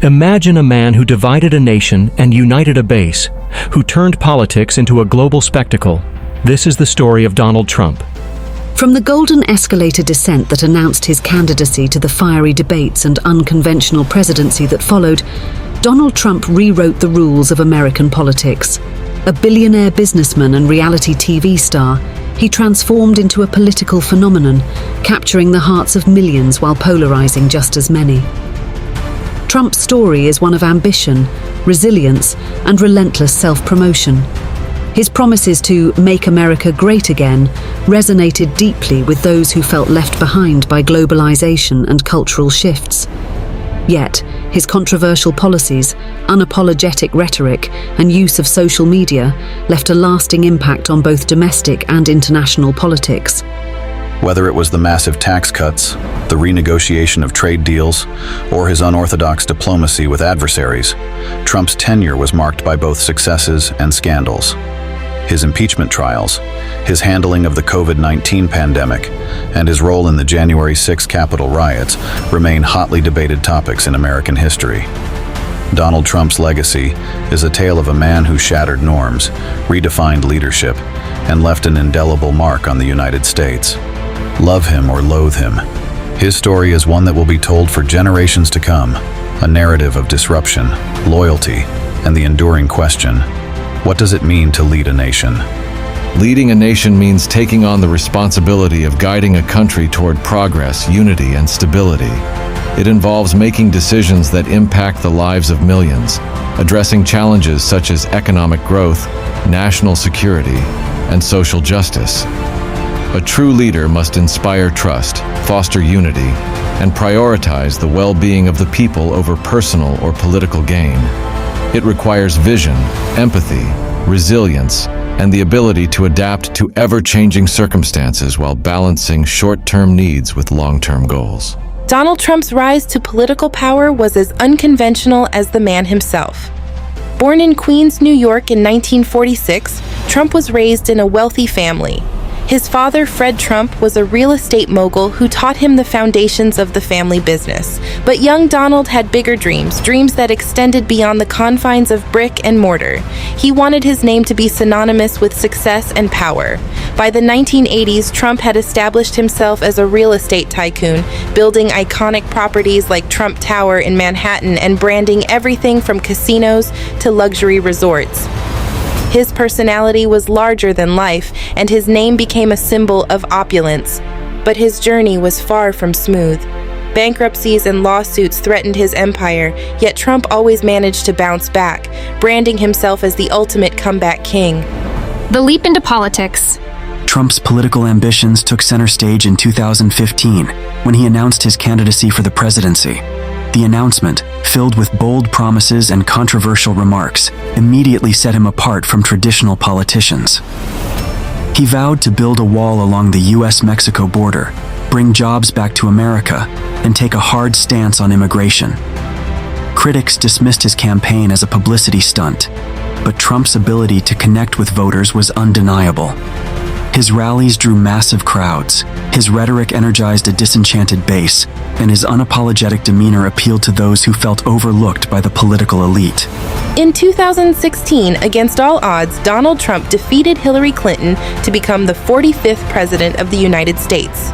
Imagine a man who divided a nation and united a base, who turned politics into a global spectacle. This is the story of Donald Trump. From the golden escalator descent that announced his candidacy to the fiery debates and unconventional presidency that followed, Donald Trump rewrote the rules of American politics. A billionaire businessman and reality TV star, he transformed into a political phenomenon, capturing the hearts of millions while polarizing just as many. Trump's story is one of ambition, resilience, and relentless self-promotion. His promises to make America great again resonated deeply with those who felt left behind by globalization and cultural shifts. Yet, his controversial policies, unapologetic rhetoric, and use of social media left a lasting impact on both domestic and international politics. Whether it was the massive tax cuts, the renegotiation of trade deals, or his unorthodox diplomacy with adversaries, Trump's tenure was marked by both successes and scandals. His impeachment trials, his handling of the COVID-19 pandemic, and his role in the January 6 Capitol riots remain hotly debated topics in American history. Donald Trump's legacy is a tale of a man who shattered norms, redefined leadership, and left an indelible mark on the United States. Love him or loathe him, his story is one that will be told for generations to come, a narrative of disruption, loyalty, and the enduring question, what does it mean to lead a nation? Leading a nation means taking on the responsibility of guiding a country toward progress, unity, and stability. It involves making decisions that impact the lives of millions, addressing challenges such as economic growth, national security, and social justice. A true leader must inspire trust, foster unity, and prioritize the well-being of the people over personal or political gain. It requires vision, empathy, resilience, and the ability to adapt to ever-changing circumstances while balancing short-term needs with long-term goals. Donald Trump's rise to political power was as unconventional as the man himself. Born in Queens, New York in 1946, Trump was raised in a wealthy family. His father, Fred Trump, was a real estate mogul who taught him the foundations of the family business. But young Donald had bigger dreams, dreams that extended beyond the confines of brick and mortar. He wanted his name to be synonymous with success and power. By the 1980s, Trump had established himself as a real estate tycoon, building iconic properties like Trump Tower in Manhattan and branding everything from casinos to luxury resorts. His personality was larger than life, and his name became a symbol of opulence. But his journey was far from smooth. Bankruptcies and lawsuits threatened his empire, yet Trump always managed to bounce back, branding himself as the ultimate comeback king. The leap into politics. Trump's political ambitions took center stage in 2015 when he announced his candidacy for the presidency. The announcement, filled with bold promises and controversial remarks, immediately set him apart from traditional politicians. He vowed to build a wall along the US-Mexico border, bring jobs back to America, and take a hard stance on immigration. Critics dismissed his campaign as a publicity stunt, but Trump's ability to connect with voters was undeniable. His rallies drew massive crowds, his rhetoric energized a disenchanted base, and his unapologetic demeanor appealed to those who felt overlooked by the political elite. In 2016, against all odds, Donald Trump defeated Hillary Clinton to become the 45th president of the United States.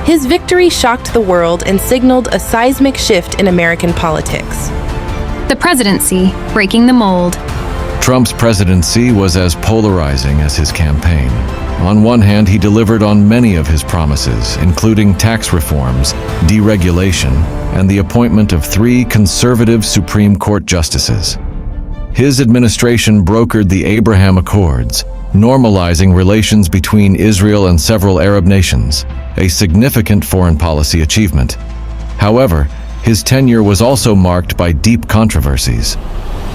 His victory shocked the world and signaled a seismic shift in American politics. The presidency, breaking the mold. Trump's presidency was as polarizing as his campaign. On one hand, he delivered on many of his promises, including tax reforms, deregulation, and the appointment of 3 conservative Supreme Court justices. His administration brokered the Abraham Accords, normalizing relations between Israel and several Arab nations, a significant foreign policy achievement. However, his tenure was also marked by deep controversies.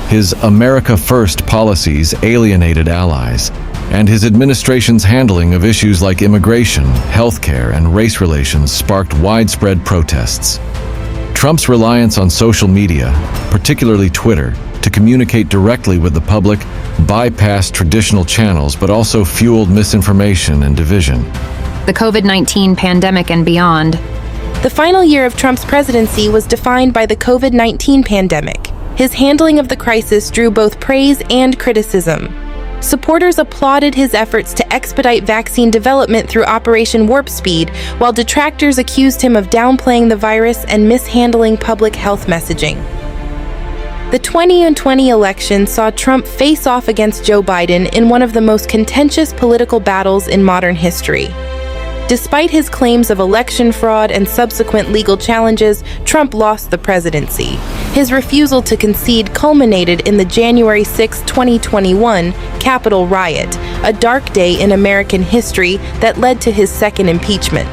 His America First policies alienated allies, and his administration's handling of issues like immigration, healthcare, and race relations sparked widespread protests. Trump's reliance on social media, particularly Twitter, to communicate directly with the public bypassed traditional channels but also fueled misinformation and division. The COVID-19 pandemic and beyond. The final year of Trump's presidency was defined by the COVID-19 pandemic. His handling of the crisis drew both praise and criticism. Supporters applauded his efforts to expedite vaccine development through Operation Warp Speed, while detractors accused him of downplaying the virus and mishandling public health messaging. The 2020 election saw Trump face off against Joe Biden in one of the most contentious political battles in modern history. Despite his claims of election fraud and subsequent legal challenges, Trump lost the presidency. His refusal to concede culminated in the January 6, 2021 Capitol riot, a dark day in American history that led to his second impeachment.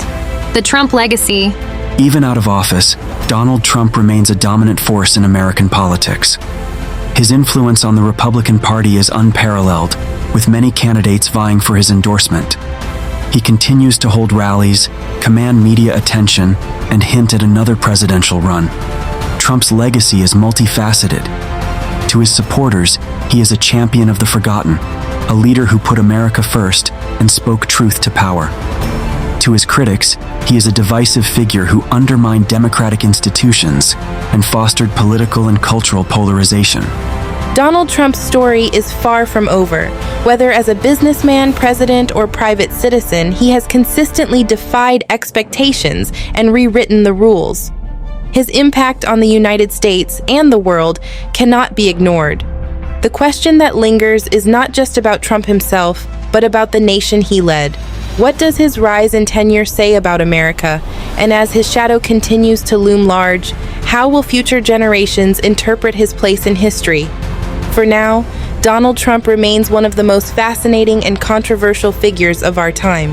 The Trump legacy. Even out of office, Donald Trump remains a dominant force in American politics. His influence on the Republican Party is unparalleled, with many candidates vying for his endorsement. He continues to hold rallies, command media attention, and hint at another presidential run. Trump's legacy is multifaceted. To his supporters, he is a champion of the forgotten, a leader who put America first and spoke truth to power. To his critics, he is a divisive figure who undermined democratic institutions and fostered political and cultural polarization. Donald Trump's story is far from over. Whether as a businessman, president, or private citizen, he has consistently defied expectations and rewritten the rules. His impact on the United States and the world cannot be ignored. The question that lingers is not just about Trump himself, but about the nation he led. What does his rise and tenure say about America? And as his shadow continues to loom large, how will future generations interpret his place in history? For now, Donald Trump remains one of the most fascinating and controversial figures of our time.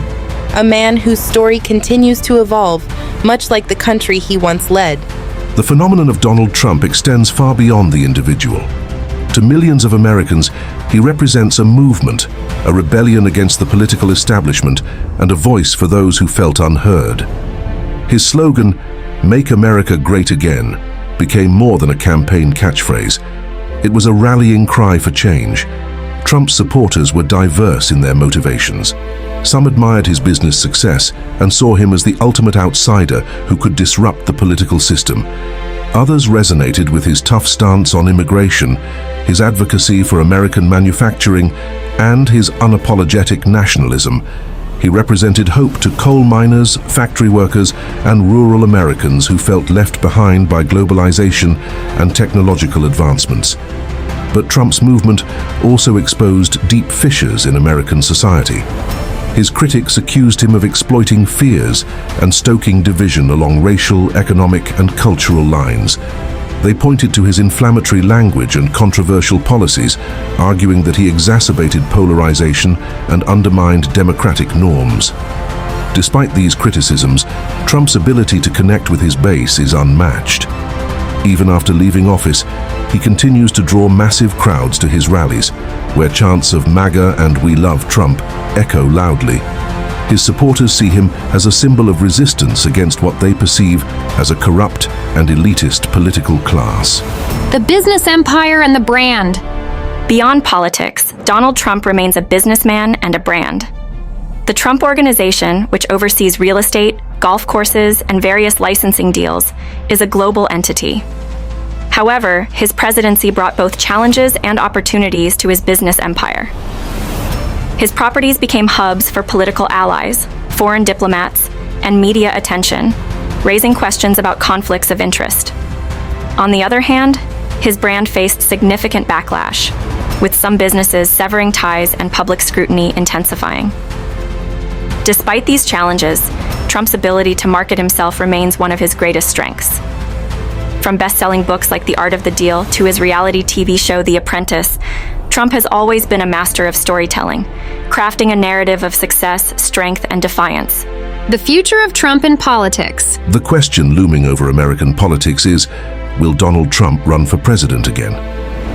A man whose story continues to evolve, much like the country he once led. The phenomenon of Donald Trump extends far beyond the individual. To millions of Americans, he represents a movement, a rebellion against the political establishment, and a voice for those who felt unheard. His slogan, "Make America Great Again," became more than a campaign catchphrase. It was a rallying cry for change. Trump's supporters were diverse in their motivations. Some admired his business success and saw him as the ultimate outsider who could disrupt the political system. Others resonated with his tough stance on immigration, his advocacy for American manufacturing, and his unapologetic nationalism. He represented hope to coal miners, factory workers, and rural Americans who felt left behind by globalization and technological advancements. But Trump's movement also exposed deep fissures in American society. His critics accused him of exploiting fears and stoking division along racial, economic, and cultural lines. They pointed to his inflammatory language and controversial policies, arguing that he exacerbated polarization and undermined democratic norms. Despite these criticisms, Trump's ability to connect with his base is unmatched. Even after leaving office, he continues to draw massive crowds to his rallies, where chants of MAGA and "We Love Trump" echo loudly. His supporters see him as a symbol of resistance against what they perceive as a corrupt and elitist political class. The business empire and the brand. Beyond politics, Donald Trump remains a businessman and a brand. The Trump Organization, which oversees real estate, golf courses, and various licensing deals, is a global entity. However, his presidency brought both challenges and opportunities to his business empire. His properties became hubs for political allies, foreign diplomats, and media attention, raising questions about conflicts of interest. On the other hand, his brand faced significant backlash, with some businesses severing ties and public scrutiny intensifying. Despite these challenges, Trump's ability to market himself remains one of his greatest strengths. From best-selling books like The Art of the Deal to his reality TV show The Apprentice, Trump has always been a master of storytelling, crafting a narrative of success, strength, and defiance. The future of Trump in politics. The question looming over American politics is, will Donald Trump run for president again?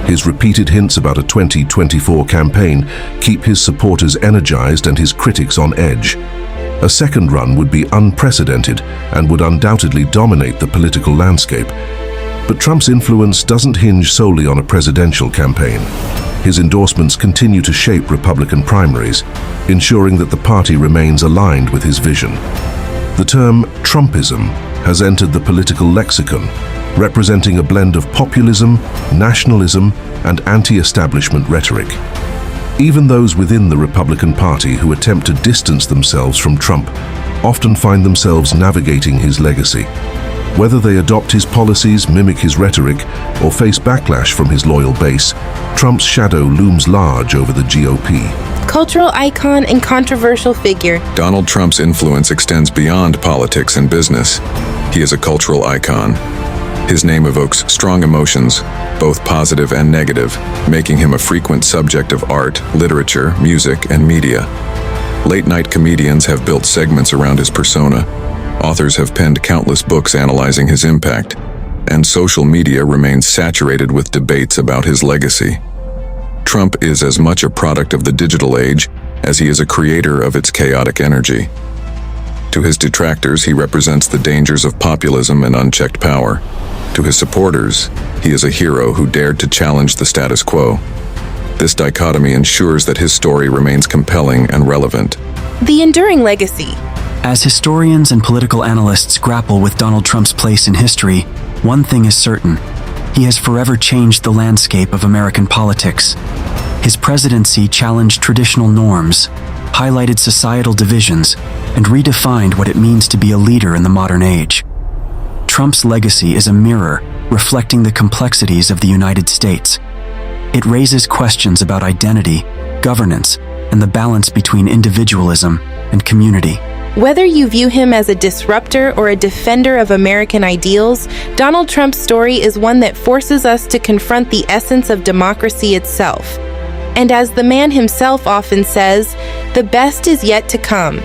His repeated hints about a 2024 campaign keep his supporters energized and his critics on edge. A second run would be unprecedented and would undoubtedly dominate the political landscape. But Trump's influence doesn't hinge solely on a presidential campaign. His endorsements continue to shape Republican primaries, ensuring that the party remains aligned with his vision. The term Trumpism has entered the political lexicon, representing a blend of populism, nationalism, and anti-establishment rhetoric. Even those within the Republican Party who attempt to distance themselves from Trump often find themselves navigating his legacy. Whether they adopt his policies, mimic his rhetoric, or face backlash from his loyal base, Trump's shadow looms large over the GOP. Cultural icon and controversial figure. Donald Trump's influence extends beyond politics and business. He is a cultural icon. His name evokes strong emotions, both positive and negative, making him a frequent subject of art, literature, music, and media. Late-night comedians have built segments around his persona. Authors have penned countless books analyzing his impact, and social media remains saturated with debates about his legacy. Trump is as much a product of the digital age as he is a creator of its chaotic energy. To his detractors, he represents the dangers of populism and unchecked power. To his supporters, he is a hero who dared to challenge the status quo. This dichotomy ensures that his story remains compelling and relevant. The enduring legacy. As historians and political analysts grapple with Donald Trump's place in history, one thing is certain: he has forever changed the landscape of American politics. His presidency challenged traditional norms, highlighted societal divisions, and redefined what it means to be a leader in the modern age. Trump's legacy is a mirror reflecting the complexities of the United States. It raises questions about identity, governance, and the balance between individualism and community. Whether you view him as a disruptor or a defender of American ideals, Donald Trump's story is one that forces us to confront the essence of democracy itself. And as the man himself often says, the best is yet to come.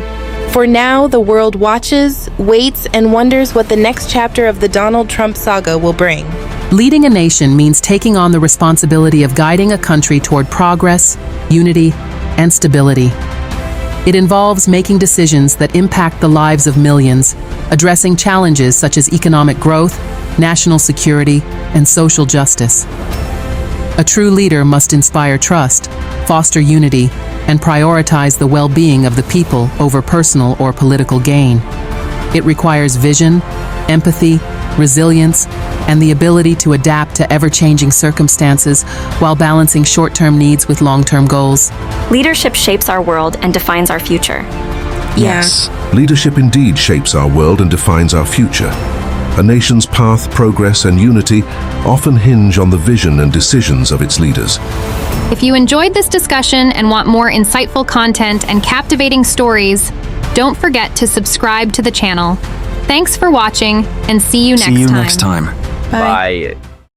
For now, the world watches, waits, and wonders what the next chapter of the Donald Trump saga will bring. Leading a nation means taking on the responsibility of guiding a country toward progress, unity, and stability. It involves making decisions that impact the lives of millions, addressing challenges such as economic growth, national security, and social justice. A true leader must inspire trust, foster unity, and prioritize the well-being of the people over personal or political gain. It requires vision, empathy, resilience, and the ability to adapt to ever-changing circumstances while balancing short-term needs with long-term goals. Leadership shapes our world and defines our future. Yes. Leadership indeed shapes our world and defines our future. A nation's path, progress, and unity often hinge on the vision and decisions of its leaders. If you enjoyed this discussion and want more insightful content and captivating stories, don't forget to subscribe to the channel. Thanks for watching, and see you next time. See you next time. Bye. Bye.